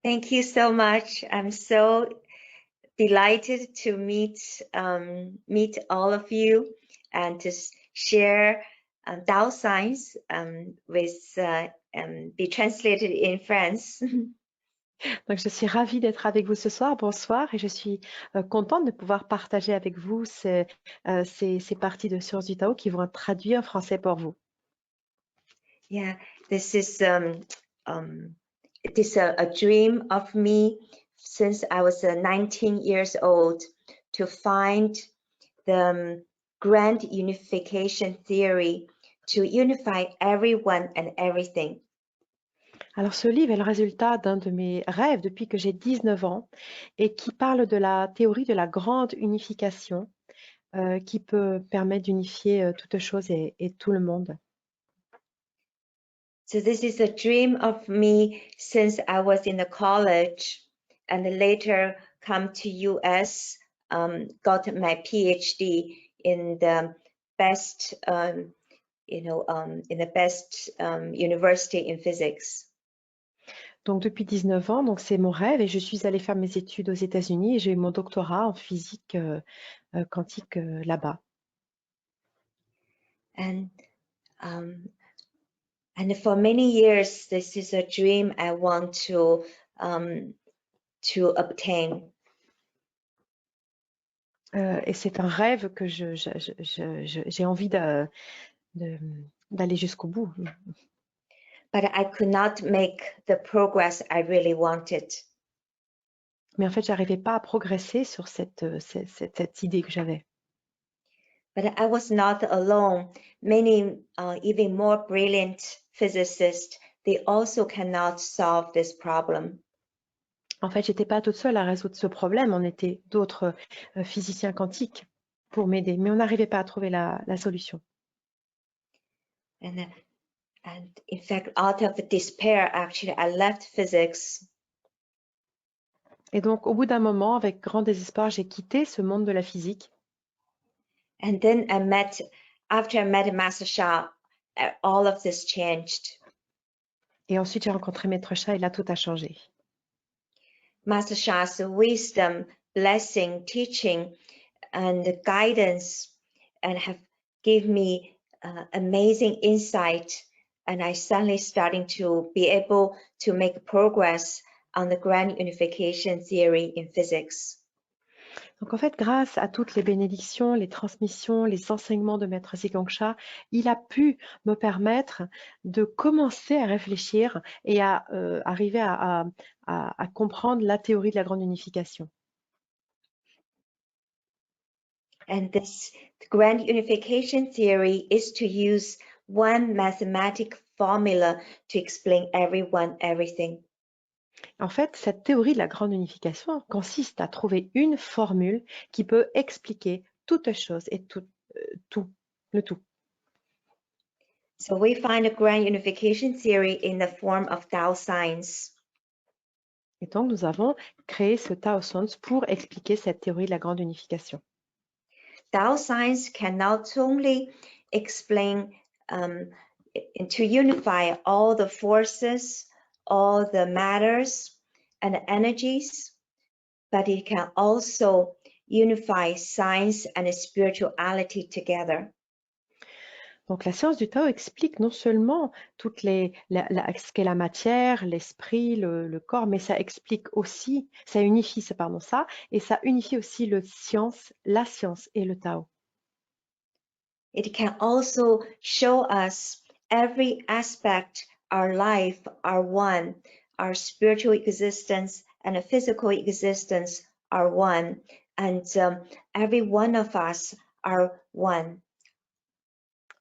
Thank you so much. I'm so delighted to meet all of you and to share Tao science be translated in France. Donc, je suis ravie d'être avec vous ce soir. Bonsoir, et je suis contente de pouvoir partager avec vous ces parties de Science du Tao qui vont être traduites en français pour vous. Yeah, this is it is a dream of me since I was 19 years old to find the grand unification theory to unify everyone and everything. Alors, ce livre est le résultat d'un de mes rêves depuis que j'ai 19 ans et qui parle de la théorie de la grande unification qui peut permettre d'unifier toute chose et tout le monde. So this is a dream of me since I was in the college and later come to US, got my PhD in the best, in the best university in physics. Donc, depuis 19 ans, donc c'est mon rêve, et je suis allée faire mes études aux États-Unis et j'ai eu mon doctorat en physique quantique là-bas. And for many years, this is a dream I want to obtain. Et c'est un rêve que j'ai envie d'aller jusqu'au bout. But I could not make the progress I really wanted. Mais en fait, j'arrivais pas à progresser sur cette idée que j'avais. But I was not alone. Many even more brilliant physicists, they also cannot solve this problem. En fait, j'étais pas toute seule à résoudre ce problème. On était d'autres physiciens quantiques pour m'aider, mais on n'arrivait pas à trouver la solution. And in fact, out of despair, actually, I left physics. Et donc, au bout d'un moment, avec grand désespoir, j'ai quitté ce monde de la physique. And then after I met Master Sha, all of this changed. Et ensuite, j'ai rencontré Maître Sha et là, tout a changé. Master Sha's wisdom, blessing, teaching, and guidance, and have given me amazing insight. And I suddenly starting to be able to make progress on the grand unification theory in physics. Donc en fait, grâce à toutes les bénédictions, les transmissions, les enseignements de Maître Zhigang-Sha, il a pu me permettre de commencer à réfléchir et à arriver à comprendre la théorie de la grande unification. And this grand unification theory is to use one mathematical formula to explain everyone, everything. En fait, cette théorie de la grande unification consiste à trouver une formule qui peut expliquer toute chose et tout, le tout. So we find a grand unification theory in the form of Tao science. Et donc, nous avons créé ce Tao Science pour expliquer cette théorie de la grande unification. Tao science can not only explain to unify all the forces, all the matters and energies, but it can also unify science and spirituality together. Donc, la science du Tao explique non seulement toutes ce qu'est la matière, l'esprit, le corps, mais ça explique aussi, ça unifie ça, et ça unifie aussi la science et le Tao. It can also show us every aspect our life are one, our spiritual existence and physical existence are one, and every one of us are one.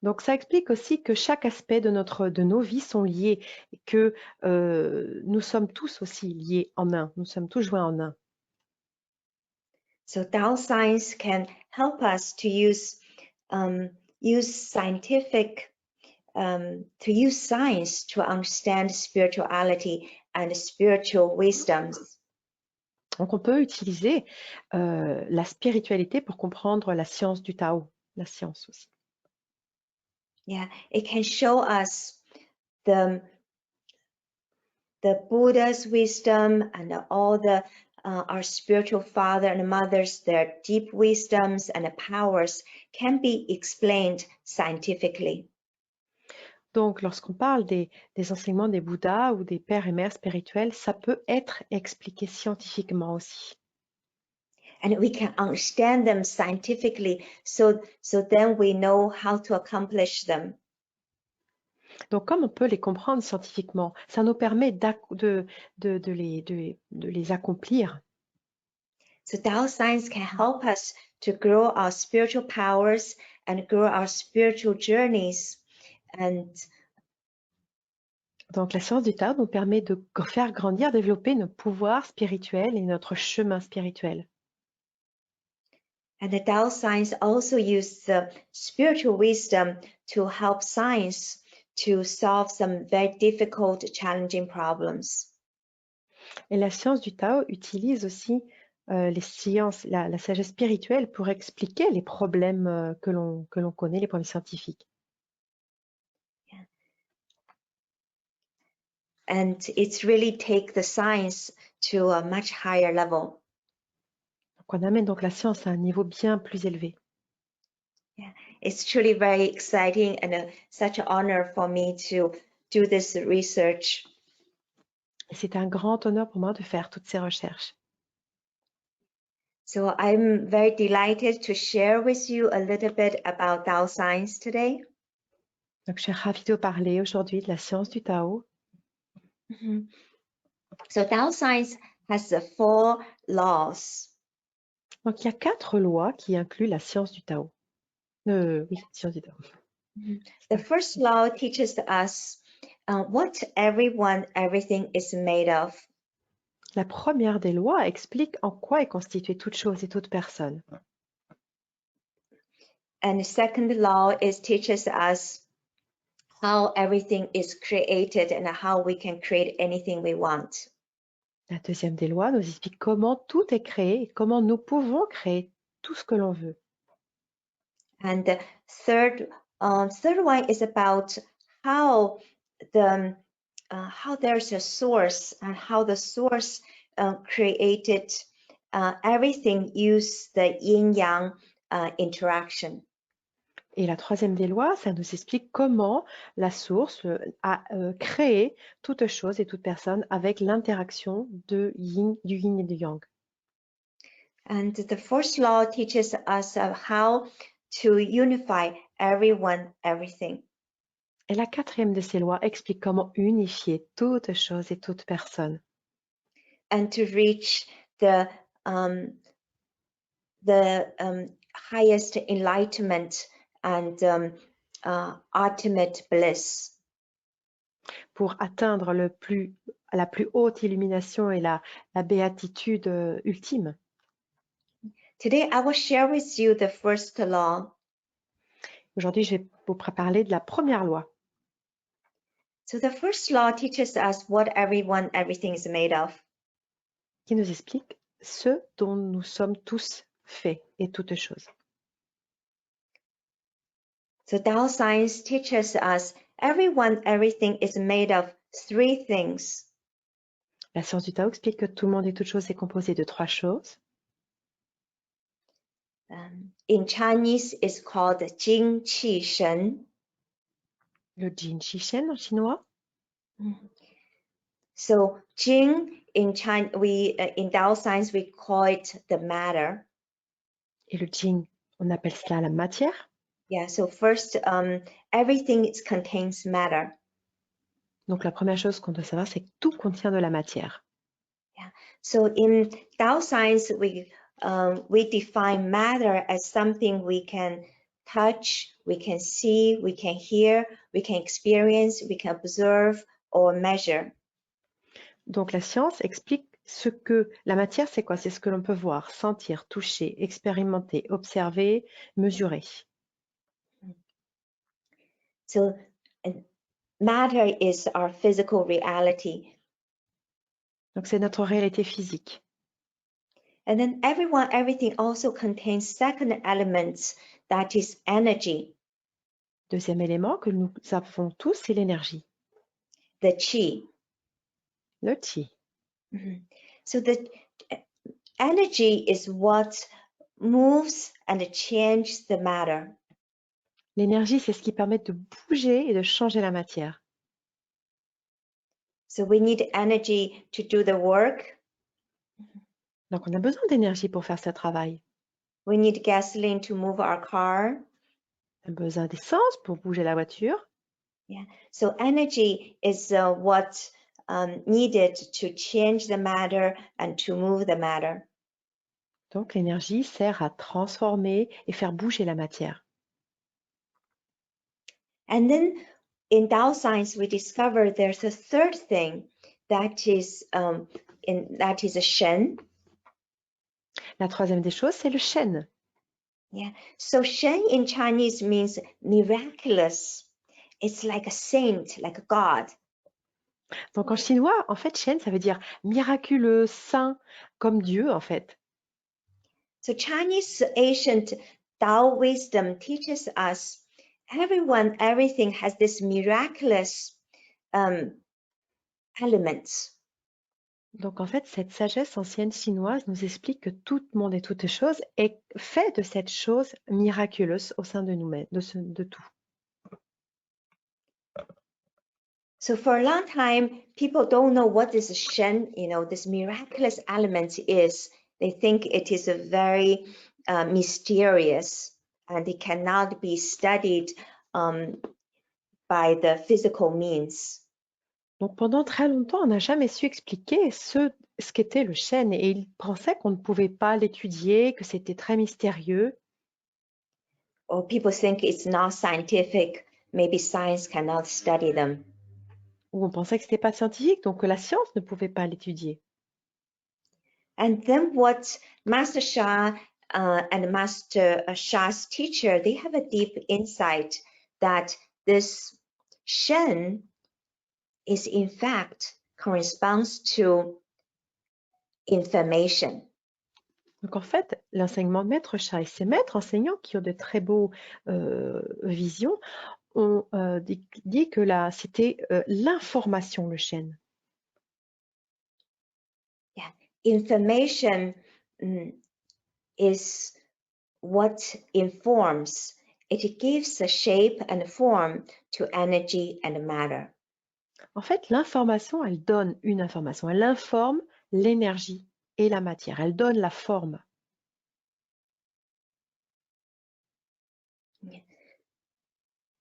Donc, ça explique aussi que chaque aspect de nos vies sont liés, et que nous sommes tous aussi liés en un, nous sommes tous joints en un. So Tao science can help us to use scientific to use science to understand spirituality and spiritual wisdoms. Donc, on peut utiliser la spiritualité pour comprendre la science du Tao, la science aussi. Yeah, it can show us the the Buddha's wisdom and all the our spiritual father and mothers, their deep wisdoms and powers can be explained scientifically. Donc, lorsqu'on parle des enseignements des Bouddhas ou des pères et mères spirituels, ça peut être expliqué scientifiquement aussi. And we can understand them scientifically, so then we know how to accomplish them. Donc, comme on peut les comprendre scientifiquement, ça nous permet de les accomplir. So Tao science can help us to grow our spiritual powers and grow our spiritual journeys. And Donc, la science du Tao nous permet de faire grandir, développer nos pouvoirs spirituels et notre chemin spirituel. the Tao science also uses the spiritual wisdom to help science to solve some very difficult, challenging problems. Et la science du Tao utilise aussi les sciences, la sagesse spirituelle pour expliquer les problèmes que l'on connaît, les problèmes scientifiques. And it's really take the science to a much higher level. Donc, on amène donc la science à un niveau bien plus élevé. It's truly very exciting and such an honor for me to do this research. Et c'est un grand honneur pour moi de faire toutes ces recherches. So I'm very delighted to share with you a little bit about Tao science today. Donc, je suis ravie de vous parler aujourd'hui de la science du Tao. So Tao science has the 4 laws. Donc, il y a 4 lois qui incluent la science du Tao. Oui, science du Tao. The first law teaches us what everyone, everything is made of. La première des lois explique en quoi est constituée toute chose et toute personne. And the second law teaches us how everything is created and how we can create anything we want. La deuxième des lois nous explique comment tout est créé et comment nous pouvons créer tout ce que l'on veut. And the third one is about how there's a source and how the source created everything use the yin-yang interaction. Et la troisième des lois, ça nous explique comment la source a créé toute chose et toute personne avec l'interaction du yin et du yang. And the fourth law teaches us how to unify everyone, everything. Et la quatrième de ces lois explique comment unifier toute chose et toute personne. And to reach the highest enlightenment and ultimate bliss. Pour atteindre la plus haute illumination et la béatitude ultime. Today, I will share with you the first law. Aujourd'hui, je vais vous parler de la première loi. So the first law teaches us what everyone, everything is made of. Qui nous explique ce dont nous sommes tous faits et toutes choses. So Tao science teaches us everyone, everything is made of 3 things. La science du Tao explique que tout le monde et toute chose est composé de 3 choses. In Chinese, it's called Jing Qi Shen. Le Jin Qi Shen en chinois. So Jing in China, in Tao science we call it the matter. Et le Jing, on appelle cela la matière. Yeah. So first, everything contains matter. Donc la première chose qu'on doit savoir, c'est que tout contient de la matière. Yeah. So in Tao science, we define matter as something we can touch, we can see, we can hear, we can experience, we can observe or measure. Donc la science explique ce que la matière, c'est quoi? C'est ce que l'on peut voir, sentir, toucher, expérimenter, observer, mesurer. So matter is our physical reality. Donc c'est notre réalité physique. And then everyone, everything also contains second elements, that is energy. Deuxième élément que nous avons tous, c'est l'énergie. The qi. le qi. Mhm. So the energy is what moves and changes the matter. L'énergie, c'est ce qui permet de bouger et de changer la matière. So we need energy to do the work. Donc, on a besoin d'énergie pour faire ce travail. We need gasoline to move our car. On a besoin d'essence pour bouger la voiture. Yeah. So energy is what needed to change the matter and to move the matter. Donc, l'énergie sert à transformer et faire bouger la matière. And then in Tao science, we discover there's a third thing that is a Shen. La troisième des choses, c'est le chêne. Yeah. So Shen in Chinese means miraculous. It's like a saint, like a god. Donc, en chinois, en fait, chêne, ça veut dire miraculeux, saint, comme Dieu, en fait. So Chinese ancient Tao wisdom teaches us everyone, everything has this miraculous elements. Donc, en fait, cette sagesse ancienne chinoise nous explique que tout le monde et toute chose est fait de cette chose miraculeuse au sein de nous-mêmes, de tout. So for a long time, people don't know what this Shen, this miraculous element is. They think it is a very mysterious and it cannot be studied by the physical means. Donc, pendant très longtemps, on n'a jamais su expliquer ce qu'était le chêne et ils pensaient qu'on ne pouvait pas l'étudier, que c'était très mystérieux. Or people think it's not scientific. Maybe science cannot study them. Ou on pensait que c'était pas scientifique, donc que la science ne pouvait pas l'étudier. And then what Master Sha and Master Sha's teacher, they have a deep insight that this Shen is in fact corresponds to information. Donc en fait, l'enseignement de Maître Sha et ses maîtres enseignants qui ont de très beaux visions ont dit que c'était l'information, le chêne. Yeah, information is what informs. It gives a shape and form to energy and matter. En fait, l'information, elle donne une information. Elle informe l'énergie et la matière. Elle donne la forme.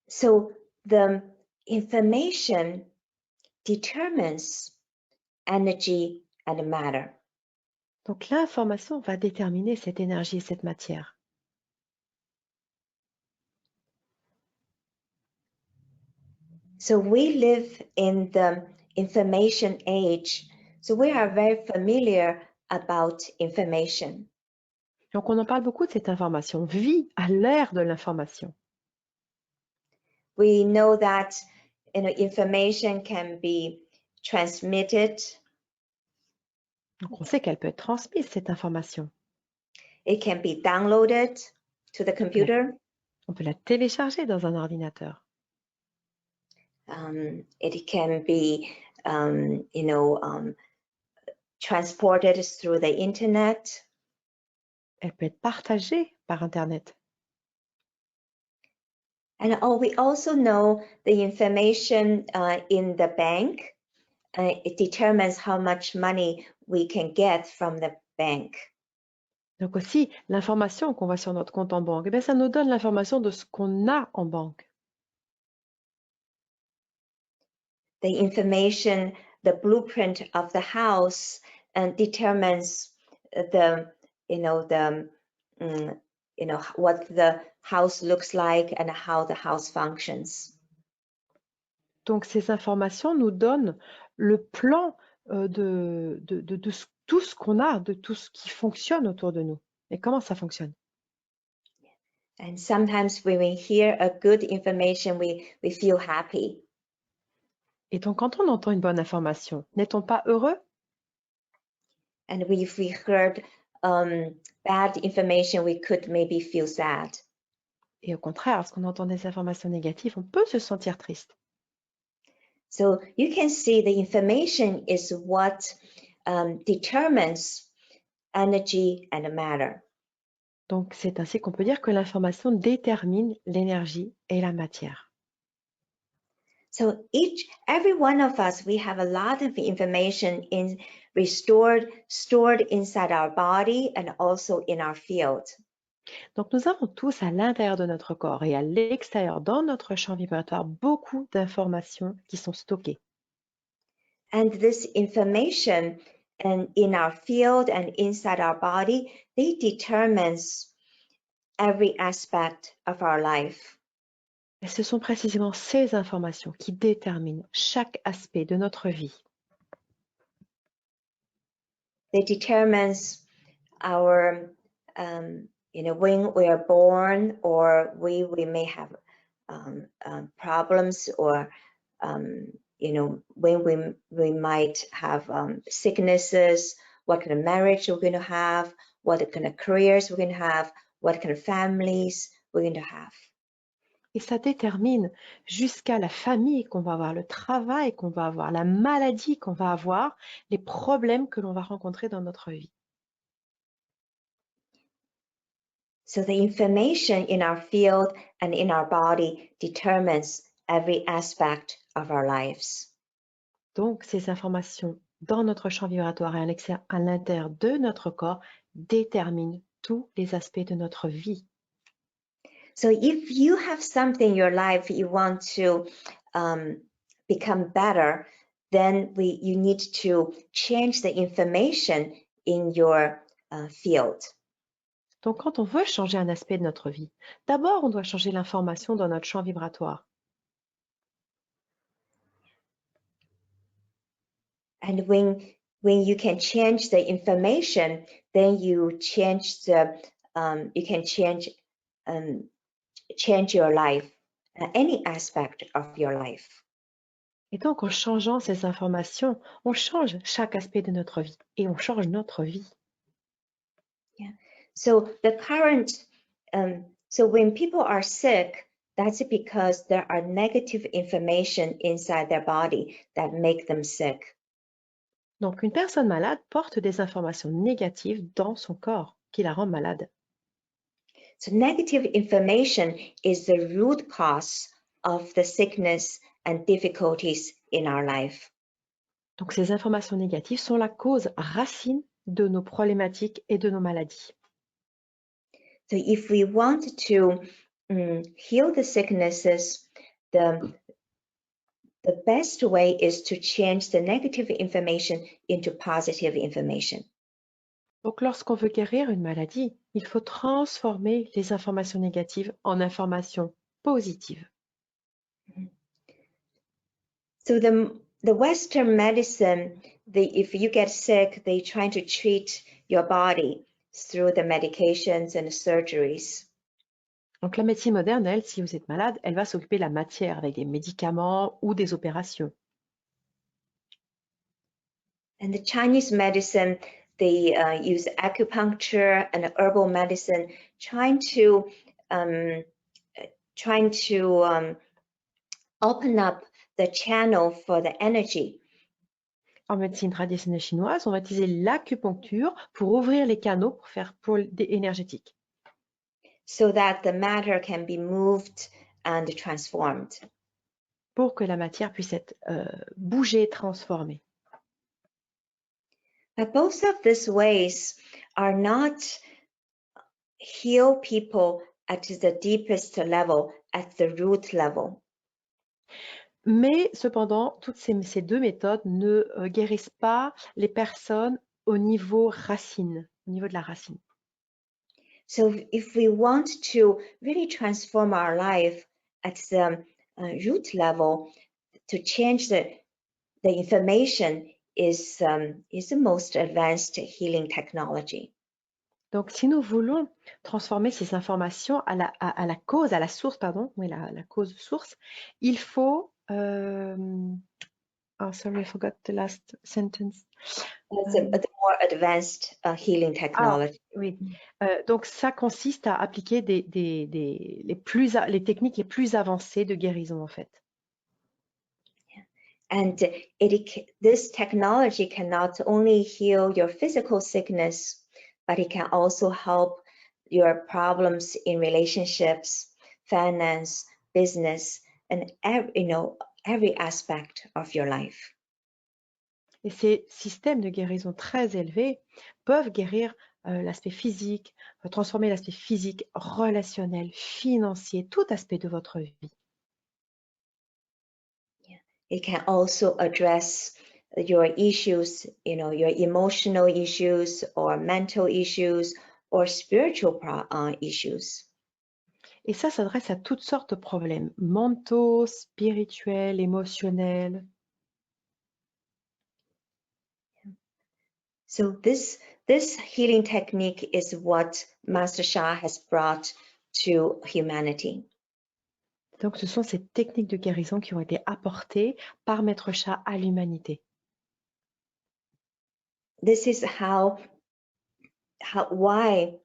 So the information determines energy and matter. Donc l'information va déterminer cette énergie et cette matière. So we live in the information age. So we are very familiar about information. Donc on en parle beaucoup de cette information. On vit à l'ère de l'information. We know that information can be transmitted. Donc on sait qu'elle peut être transmise, cette information. It can be downloaded to the computer. On peut la télécharger dans un ordinateur. It can be, transported through the internet. Elle peut être partagée par Internet. And we also know the information in the bank. It determines how much money we can get from the bank. Donc aussi, l'information qu'on voit sur notre compte en banque, ça nous donne l'information de ce qu'on a en banque. The information, the blueprint of the house, determines what the house looks like and how the house functions. Donc ces informations nous donnent le plan tout ce qu'on a, de tout ce qui fonctionne autour de nous et comment ça fonctionne. And sometimes when we hear a good information, we feel happy. Et donc quand on entend une bonne information, n'est-on pas heureux? And if we heard bad information, we could maybe feel sad. Et au contraire, lorsqu'on entend des informations négatives, on peut se sentir triste. So you can see the information is what determines energy and matter. Donc, c'est ainsi qu'on peut dire que l'information détermine l'énergie et la matière. So every one of us, we have a lot of information stored inside our body and also in our field. Donc, nous avons tous à l'intérieur de notre corps et à l'extérieur, dans notre champ vibratoire, beaucoup d'informations qui sont stockées. And this information and in our field and inside our body, they determines every aspect of our life. Et ce sont précisément ces informations qui déterminent chaque aspect de notre vie. They determines our, when we are born, or we may have problems, or when we might have sicknesses, what kind of marriage we're going to have, what kind of careers we're going to have, what kind of families we're going to have. Et ça détermine jusqu'à la famille qu'on va avoir, le travail qu'on va avoir, la maladie qu'on va avoir, les problèmes que l'on va rencontrer dans notre vie. So the information in our field and in our body determines every aspect of our lives. Donc, ces informations dans notre champ vibratoire et à l'intérieur de notre corps déterminent tous les aspects de notre vie. So if you have something in your life you want to become better, then you need to change the information in your field. Donc, quand on veut changer un aspect de notre vie, d'abord, on doit changer l'information dans notre champ vibratoire. And when you can change the information, then you change you can change your life, any aspect of your life. Et donc, en changeant ces informations, on change chaque aspect de notre vie et on change notre vie. Yeah. So the current, so when people are sick, that's because there are negative information inside their body that make them sick. Donc, une personne malade porte des informations négatives dans son corps qui la rend malade. So negative information is the root cause of the sickness and difficulties in our life. Donc, ces informations négatives sont la cause racine de nos problématiques et de nos maladies. So if we want to heal the sicknesses, the best way is to change the negative information into positive information. Donc, lorsqu'on veut guérir une maladie, il faut transformer les informations négatives en informations positives. So the Western medicine, if you get sick, they try to treat your body through the medications and surgeries. Donc, la médecine moderne, elle, si vous êtes malade, elle va s'occuper de la matière avec des médicaments ou des opérations. And the Chinese medicine, they use acupuncture and herbal medicine, trying to open up the channel for the energy. En médecine traditionnelle chinoise, on va utiliser l'acupuncture pour ouvrir les canaux pour faire pôle énergétique. So that the matter can be moved and transformed. Pour que la matière puisse être bougée, transformée. But both of these ways are not heal people at the deepest level, at the root level. Mais cependant, toutes ces deux méthodes ne guérissent pas les personnes au niveau racine, au niveau de la racine. So if we want to really transform our life at the root level, to change the information is the most advanced healing technology. Donc, si nous voulons transformer ces informations à la cause, à la source, pardon, oui, la cause source, il faut oh, sorry, I forgot the last sentence. The more advanced healing technology. Ah, oui. Donc, ça consiste à appliquer les techniques les plus avancées de guérison, en fait. And this technology can not only heal your physical sickness, but it can also help your problems in relationships, finance, business, and every aspect of your life. Et ces systèmes de guérison très élevés peuvent guérir l'aspect physique, transformer l'aspect physique, relationnel, financier, tout aspect de votre vie. It can also address your issues, your emotional issues or mental issues or spiritual issues. Et ça s'adresse à toutes sortes de problèmes mentaux, spirituels, émotionnels. So this healing technique is what Master Sha has brought to humanity. Donc, ce sont ces techniques de guérison qui ont été apportées par Maître Sha à l'humanité. This is why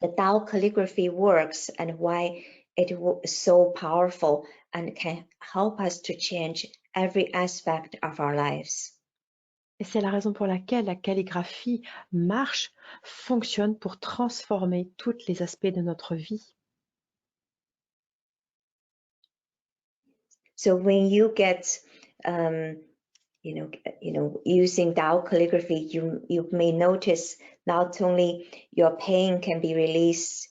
the Tao calligraphy works and why it is so powerful and can help us to change every aspect of our lives. Et c'est la raison pour laquelle la calligraphie marche, fonctionne pour transformer tous les aspects de notre vie. So when you get using Tao calligraphy, you may notice not only your pain can be released,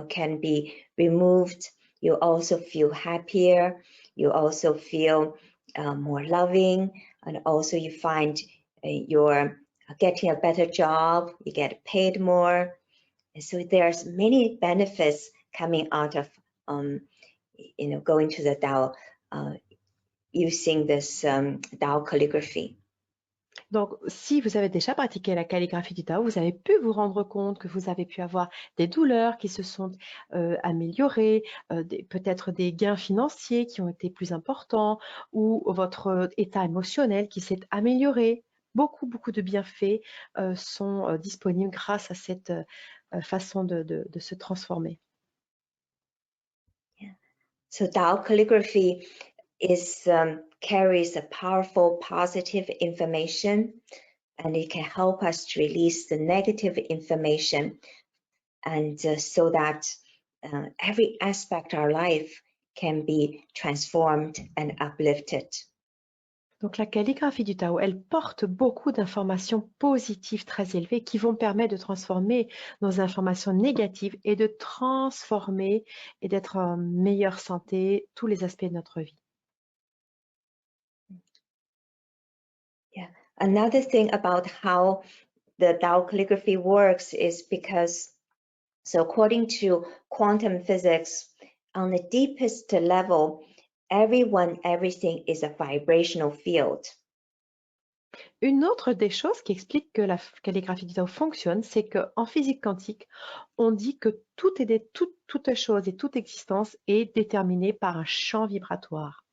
can be removed, you also feel happier, you also feel more loving, and also you find you're getting a better job, you get paid more. And so there's many benefits coming out of going to the Tao, using this Tao calligraphy. Donc, si vous avez déjà pratiqué la calligraphie du Tao, vous avez pu vous rendre compte que vous avez pu avoir des douleurs qui se sont améliorées, peut-être des gains financiers qui ont été plus importants, ou votre état émotionnel qui s'est amélioré. Beaucoup, beaucoup de bienfaits sont disponibles grâce à cette façon de se transformer. Yeah. So Tao calligraphy carries a powerful positive information, and it can help us to release the negative information, and so that every aspect of our life can be transformed and uplifted. Donc la calligraphie du Tao, elle porte beaucoup d'informations positives très élevées qui vont permettre de transformer nos informations négatives et de transformer et d'être en meilleure santé tous les aspects de notre vie. Yeah. Another thing about how the Tao calligraphy works is because, so according to quantum physics, on the deepest level, everything is a vibrational field. Une autre des choses qui explique que la calligraphie du Tao fonctionne, c'est qu'en physique quantique, on dit que toute chose et toute existence est déterminée par un champ vibratoire.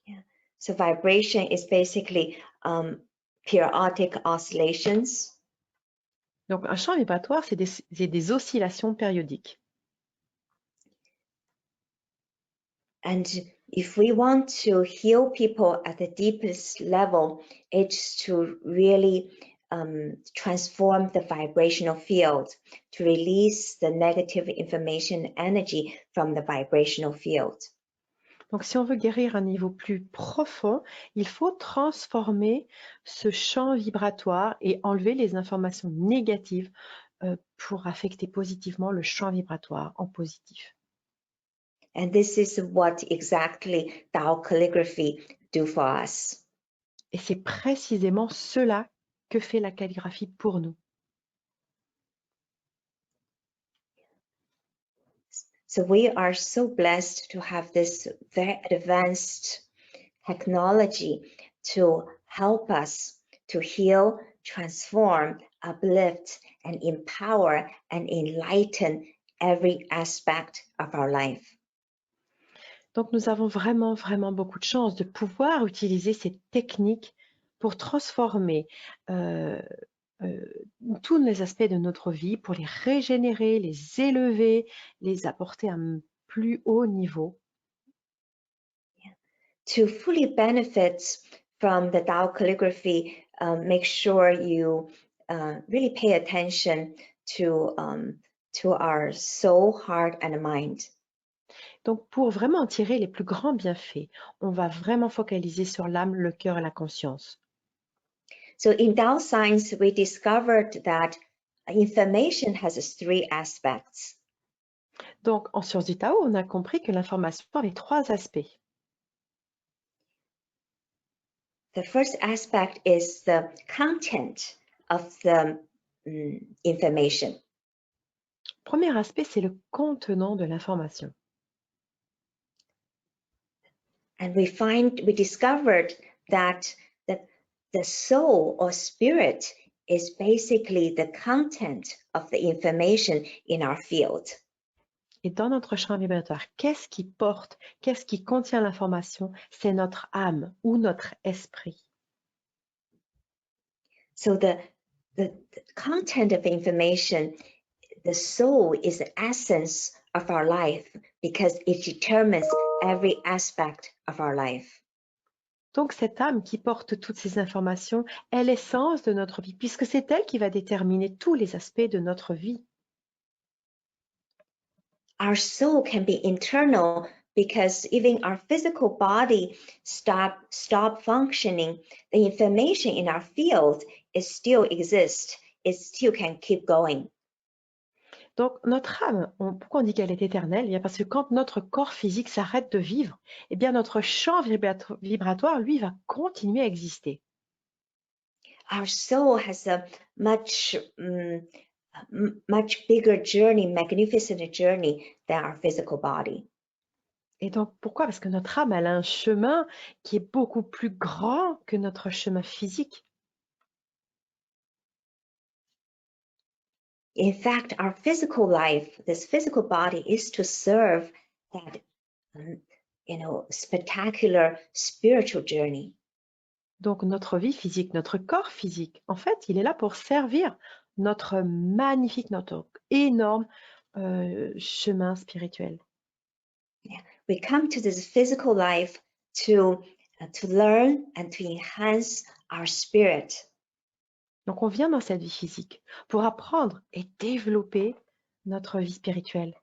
Yeah. So vibration is basically periodic oscillations. Donc un champ vibratoire, c'est des oscillations périodiques. And if we want to heal people at the deepest level, it's to really transform the vibrational field, to release the negative information energy from the vibrational field. Donc, si on veut guérir à un niveau plus profond, il faut transformer ce champ vibratoire et enlever les informations négatives pour affecter positivement le champ vibratoire en positif. And this is what exactly Tao calligraphy do for us. Et c'est précisément cela que fait la calligraphie pour nous. So we are so blessed to have this very advanced technology to help us to heal, transform, uplift, and empower and enlighten every aspect of our life. Donc, nous avons vraiment, vraiment beaucoup de chance de pouvoir utiliser ces techniques pour transformer tous les aspects de notre vie, pour les régénérer, les élever, les apporter à un plus haut niveau. to fully benefit from the Tao calligraphy, make sure you really pay attention to our soul, heart, and mind. Donc, pour vraiment en tirer les plus grands bienfaits, on va vraiment focaliser sur l'âme, le cœur et la conscience. So in Tao science, we discovered that information has three aspects. Donc, en sciences du Tao, on a compris que l'information avait trois aspects. The first aspect is the content of the information. Premier aspect, c'est le contenant de l'information. And we discovered that the soul or spirit is basically the content of the information in our field. Et dans notre champ vibratoire, qu'est-ce qui porte, qu'est-ce qui contient l'information? C'est notre âme ou notre esprit. So the content of information, the soul is the essence of our life because it determines every aspect of our life. Donc cette âme qui porte toutes ces informations est l'essence de notre vie, puisque c'est elle qui va déterminer tous les aspects de notre vie. Our soul can be internal because even our physical body stop functioning, the information in our field still exists. It still can keep going. Donc notre âme, pourquoi on dit qu'elle est éternelle? Eh bien, parce que quand notre corps physique s'arrête de vivre, eh bien notre champ vibratoire, lui, va continuer à exister. Our soul has a much bigger journey, magnificent journey than our physical body. Et donc pourquoi? Parce que notre âme, elle a un chemin qui est beaucoup plus grand que notre chemin physique. In fact, our physical life, this physical body, is to serve that, spectacular spiritual journey. Donc notre vie physique, notre corps physique, en fait, il est là pour servir notre magnifique, notre énorme chemin spirituel. Yeah. We come to this physical life to learn and to enhance our spirit. Donc on vient dans cette vie physique pour apprendre et développer notre vie spirituelle.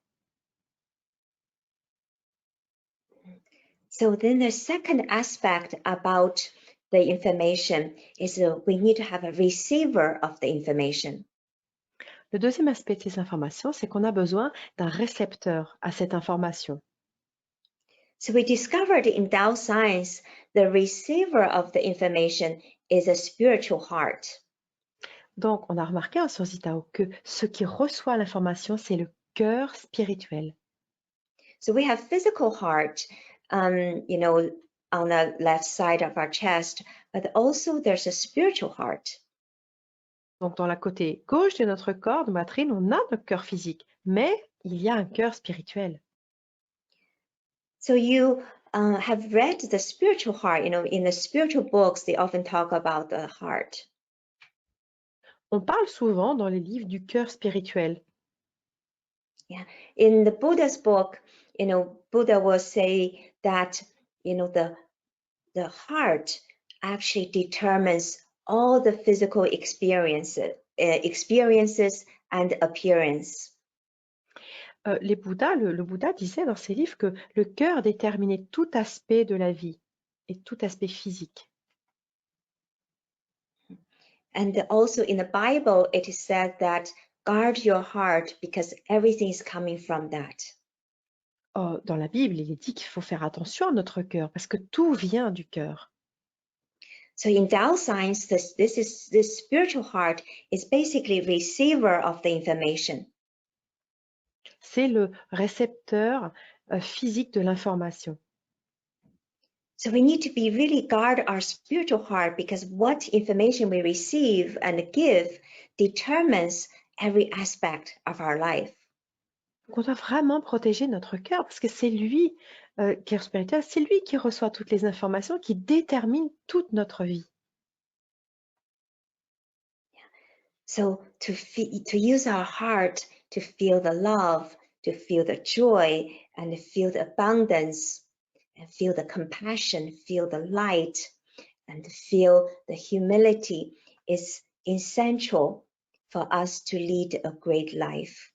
So then the second aspect about the information is we need to have a receiver of the information. Le deuxième aspect de ces informations, c'est qu'on a besoin d'un récepteur à cette information. So we discovered in Tao science, the receiver of the information is a spiritual heart. Donc on a remarqué en Sciences du Tao que ce qui reçoit l'information, c'est le cœur spirituel. So we have physical heart, on the left side of our chest, but also there's a spiritual heart. Donc dans la côté gauche de notre corps, de poitrine, on a notre cœur physique, mais il y a un cœur spirituel. So you have read the spiritual heart, in the spiritual books, they often talk about the heart. On parle souvent dans les livres du cœur spirituel. Yeah. In the Buddha's book, Buddha will say that, the heart actually determines all the physical experiences and appearance. Le Bouddha disait dans ses livres que le cœur déterminait tout aspect de la vie et tout aspect physique. And also in the Bible, it is said that guard your heart because everything is coming from that. Oh, dans la Bible, il est dit qu'il faut faire attention à notre cœur parce que tout vient du cœur. So in Tao science, this spiritual heart is basically receiver of the information. C'est le récepteur physique de l'information. So we need to be really guard our spiritual heart because what information we receive and give determines every aspect of our life. Donc on doit vraiment protéger notre cœur parce que c'est lui, cœur spirituel, c'est lui qui reçoit toutes les informations qui déterminent toute notre vie. So to use our heart to feel the love, to feel the joy, and to feel the abundance, and feel the compassion, feel the light, and feel the humility is essential for us to lead a great life.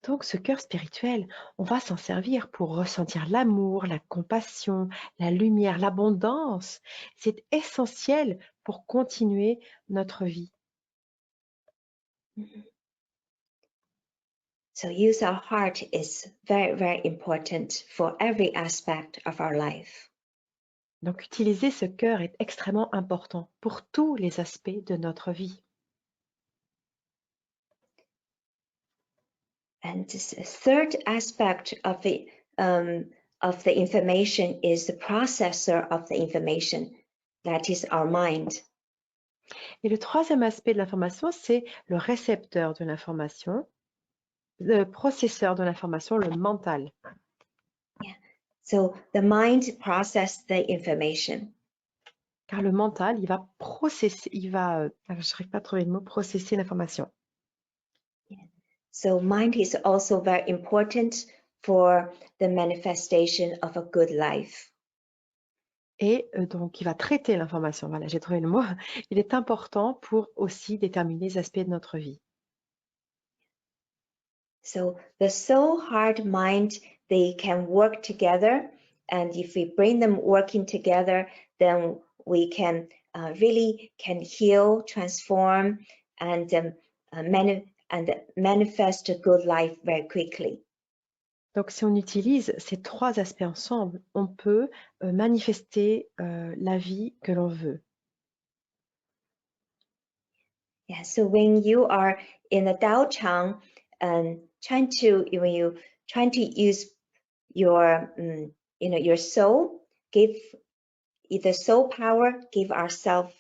Donc, ce cœur spirituel, on va s'en servir pour ressentir l'amour, la compassion, la lumière, l'abondance. C'est essentiel pour continuer notre vie. So use our heart is very, very important for every aspect of our life. Donc, utiliser ce cœur est extrêmement important pour tous les aspects de notre vie. And this third aspect of the information is the processor of the information, that is our mind. Et le troisième aspect de l'information, c'est le récepteur de l'information, le processeur de l'information, le mental. So the mind processes the information. Car le mental, il va processer, je n'arrive pas à trouver le mot, processer l'information. So mind is also very important for the manifestation of a good life. Et donc, il va traiter l'information. Voilà, j'ai trouvé le mot. Il est important pour aussi déterminer les aspects de notre vie. So the soul, heart, mind, they can work together. And if we bring them working together, then we can really can heal, transform, and manifest a good life very quickly. Donc, si on utilise ces trois aspects ensemble, on peut manifester la vie que l'on veut. Yeah. So when you are in the Tao Chang and when you trying to use your your soul, give the soul power, give ourselves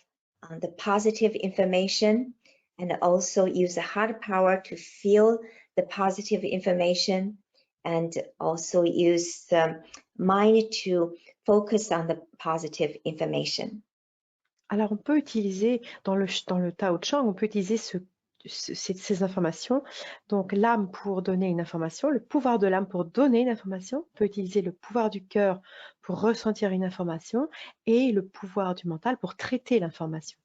the positive information, and also use the heart power to feel the positive information, and also use the mind to focus on the positive information. Alors, on peut utiliser, dans le Tao Chang, on peut utiliser ces informations. Donc, l'âme pour donner une information, le pouvoir de l'âme pour donner une information. On peut utiliser le pouvoir du cœur pour ressentir une information et le pouvoir du mental pour traiter l'information.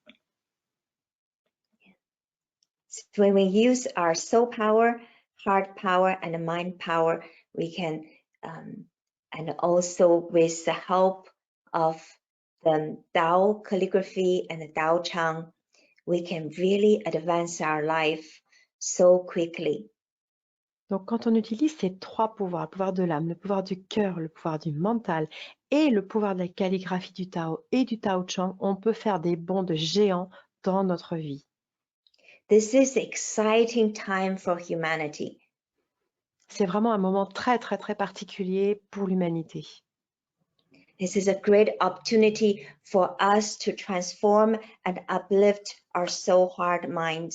So when we use our soul power, heart power, and mind power, we can, and also with the help of the Tao calligraphy and the Tao Chang, we can really advance our life so quickly. Donc, quand on utilise ces trois pouvoirs, le pouvoir de l'âme, le pouvoir du cœur, le pouvoir du mental et le pouvoir de la calligraphie du Tao et du Tao Chang, on peut faire des bonds de géants dans notre vie. This is exciting time for humanity. C'est vraiment un moment très, très, très particulier pour l'humanité. This is a great opportunity for us to transform and uplift our soul, heart, mind.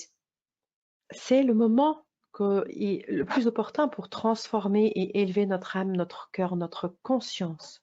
C'est le moment le plus opportun pour transformer et élever notre âme, notre cœur, notre conscience.